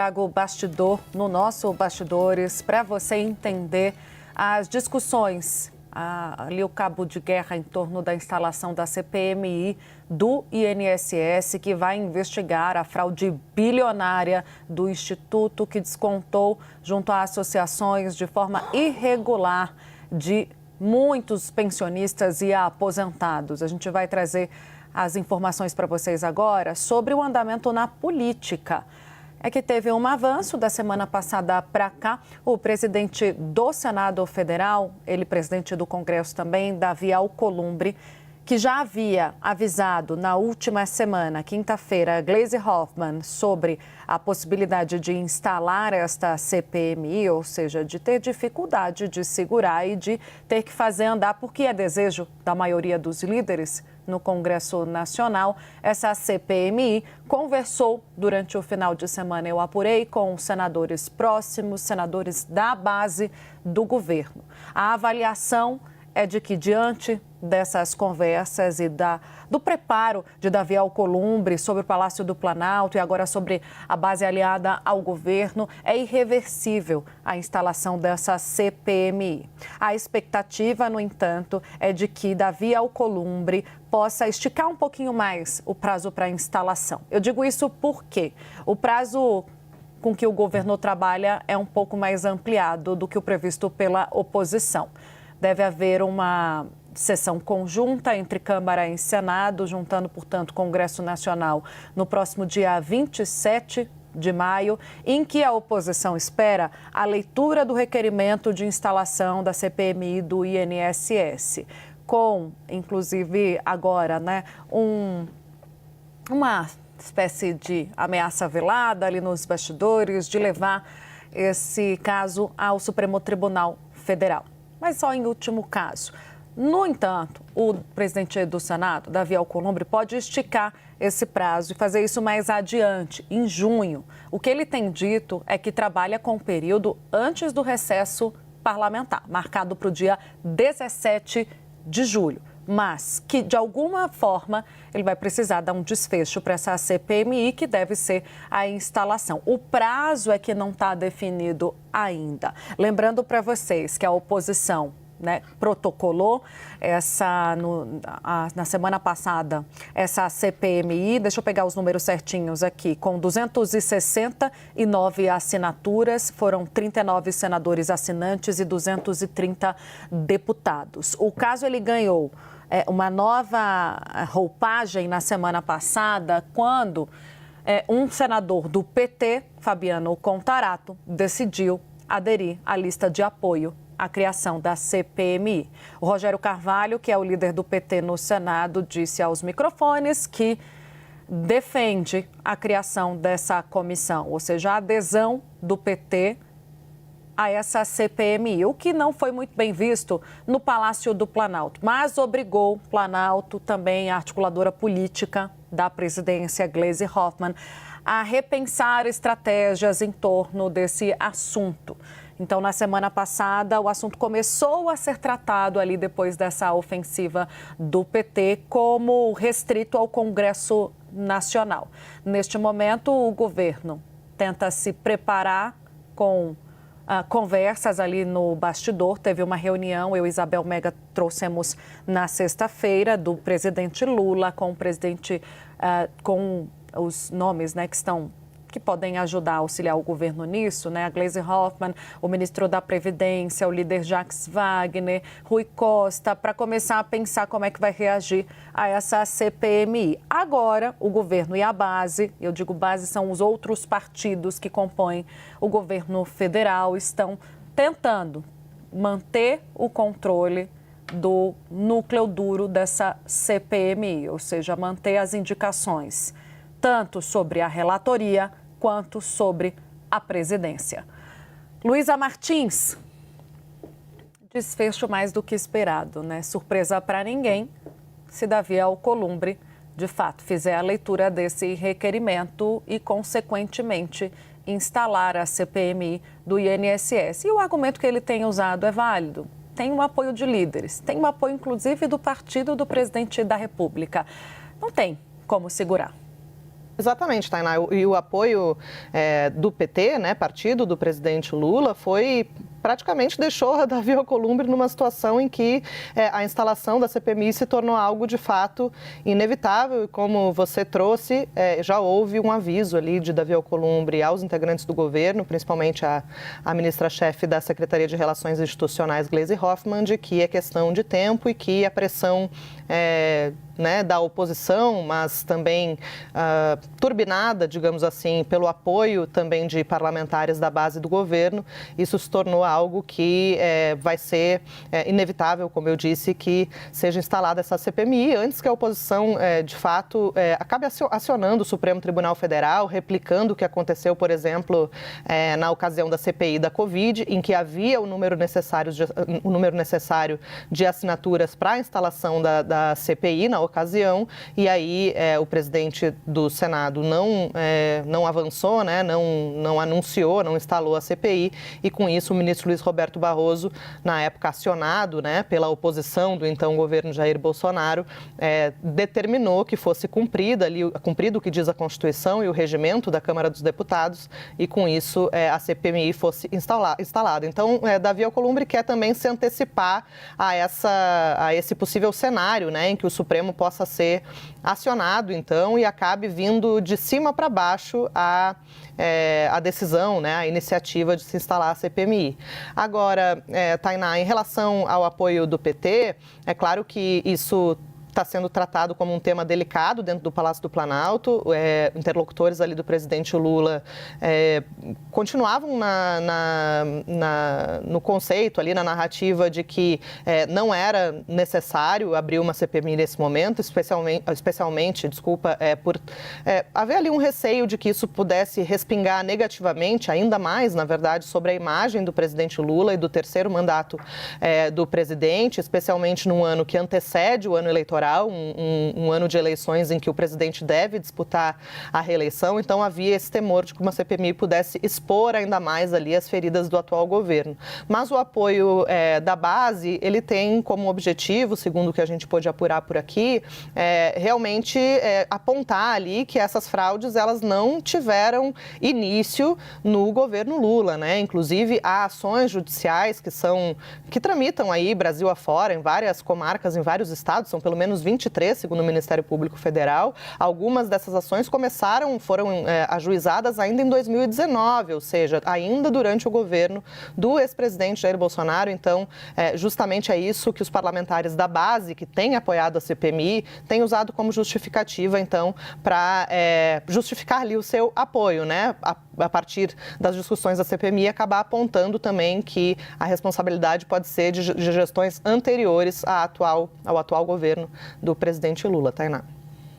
Trago o bastidor no nosso Bastidores para você entender as discussões, ali o cabo de guerra em torno da instalação da CPMI do INSS, que vai investigar a fraude bilionária do Instituto, que descontou junto a associações de forma irregular de muitos pensionistas e aposentados. A gente vai trazer as informações para vocês agora sobre o andamento na política. É que teve um avanço da semana passada para cá. O presidente do Senado Federal, ele presidente do Congresso também, Davi Alcolumbre, que já havia avisado na última semana, quinta-feira, Gleisi Hoffmann, sobre a possibilidade de instalar esta CPMI, ou seja, de ter dificuldade de segurar e de ter que fazer andar, porque é desejo da maioria dos líderes no Congresso Nacional. Essa CPMI conversou durante o final de semana, eu apurei, com senadores próximos, senadores da base do governo. A avaliação é de que, diante dessas conversas e do preparo de Davi Alcolumbre sobre o Palácio do Planalto e agora sobre a base aliada ao governo, é irreversível a instalação dessa CPMI. A expectativa, no entanto, é de que Davi Alcolumbre possa esticar um pouquinho mais o prazo para a instalação. Eu digo isso porque o prazo com que o governo trabalha é um pouco mais ampliado do que o previsto pela oposição. Deve haver uma sessão conjunta entre Câmara e Senado, juntando, portanto, o Congresso Nacional no próximo dia 27 de maio, em que a oposição espera a leitura do requerimento de instalação da CPMI do INSS, com, inclusive, agora, uma espécie de ameaça velada ali nos bastidores de levar esse caso ao Supremo Tribunal Federal. Mas só em último caso. No entanto, o presidente do Senado, Davi Alcolumbre, pode esticar esse prazo e fazer isso mais adiante, em junho. O que ele tem dito é que trabalha com o período antes do recesso parlamentar, marcado para o dia 17 de julho. Mas que, de alguma forma, ele vai precisar dar um desfecho para essa CPMI, que deve ser a instalação. O prazo é que não está definido ainda. Lembrando para vocês que a oposição protocolou na semana passada essa CPMI, deixa eu pegar os números certinhos aqui, com 269 assinaturas, foram 39 senadores assinantes e 230 deputados. O caso ele ganhou uma nova roupagem na semana passada, quando um senador do PT, Fabiano Contarato, decidiu aderir à lista de apoio à criação da CPMI. O Rogério Carvalho, que é o líder do PT no Senado, disse aos microfones que defende a criação dessa comissão, ou seja, a adesão do PT a essa CPMI, o que não foi muito bem visto no Palácio do Planalto, mas obrigou o Planalto, também a articuladora política da presidência, Gleisi Hoffmann, a repensar estratégias em torno desse assunto. Então, na semana passada, o assunto começou a ser tratado ali depois dessa ofensiva do PT como restrito ao Congresso Nacional. Neste momento, o governo tenta se preparar com conversas ali no bastidor. Teve uma reunião, eu e Isabel Mega trouxemos na sexta-feira, do presidente Lula com o presidente, com os nomes que podem ajudar a auxiliar o governo nisso, a Gleisi Hoffmann, o ministro da Previdência, o líder Jacques Wagner, Rui Costa, para começar a pensar como é que vai reagir a essa CPMI. Agora, o governo e a base, eu digo base, são os outros partidos que compõem o governo federal, estão tentando manter o controle do núcleo duro dessa CPMI, ou seja, manter as indicações tanto sobre a relatoria quanto sobre a presidência. Luísa Martins, desfecho mais do que esperado, Surpresa para ninguém se Davi Alcolumbre, de fato, fizer a leitura desse requerimento e, consequentemente, instalar a CPMI do INSS. E o argumento que ele tem usado é válido. Tem um apoio de líderes, tem um apoio, inclusive, do partido do presidente da República. Não tem como segurar. Exatamente, Tainá. E o apoio do PT, né, partido do presidente Lula, praticamente deixou Davi Alcolumbre numa situação em que a instalação da CPMI se tornou algo de fato inevitável. E como você trouxe, já houve um aviso ali de Davi Alcolumbre aos integrantes do governo, principalmente a ministra-chefe da Secretaria de Relações Institucionais, Gleisi Hoffmann, de que é questão de tempo e que a pressão da oposição, mas também turbinada, digamos assim, pelo apoio também de parlamentares da base do governo, isso se tornou algo que vai ser inevitável, como eu disse, que seja instalada essa CPMI, antes que a oposição, de fato, acabe acionando o Supremo Tribunal Federal, replicando o que aconteceu, por exemplo, na ocasião da CPI da Covid, em que havia o número necessário de assinaturas para a instalação da CPI na ocasião, e aí o presidente do Senado não avançou, né, não anunciou, não instalou a CPI, e com isso o ministro Luiz Roberto Barroso, na época acionado, né, pela oposição do então governo Jair Bolsonaro, determinou que fosse cumprido o que diz a Constituição e o regimento da Câmara dos Deputados, e com isso a CPMI fosse instalada. Então, Davi Alcolumbre quer também se antecipar a esse possível cenário, né, em que o Supremo possa ser acionado, então, e acabe vindo de cima para baixo a decisão, né, a iniciativa de se instalar a CPMI. Agora, Tainá, em relação ao apoio do PT, é claro que isso está sendo tratado como um tema delicado dentro do Palácio do Planalto. Interlocutores ali do presidente Lula continuavam no conceito, ali na narrativa de que não era necessário abrir uma CPMI nesse momento, especialmente por haver ali um receio de que isso pudesse respingar negativamente, ainda mais, na verdade, sobre a imagem do presidente Lula e do terceiro mandato do presidente, especialmente num ano que antecede o ano eleitoral, um ano de eleições em que o presidente deve disputar a reeleição. Então, havia esse temor de que uma CPMI pudesse expor ainda mais ali as feridas do atual governo. Mas o apoio da base, ele tem como objetivo, segundo o que a gente pôde apurar por aqui, realmente apontar ali que essas fraudes, elas não tiveram início no governo Lula, né? Inclusive, há ações judiciais que tramitam aí Brasil afora, em várias comarcas, em vários estados, são pelo menos 23, segundo o Ministério Público Federal. Algumas dessas ações foram ajuizadas ainda em 2019, ou seja, ainda durante o governo do ex-presidente Jair Bolsonaro. Então, justamente é isso que os parlamentares da base, que têm apoiado a CPMI, têm usado como justificativa, então, para justificar ali o seu apoio, né? A partir das discussões da CPMI, acabar apontando também que a responsabilidade pode ser de gestões anteriores ao atual governo do presidente Lula, Tainá.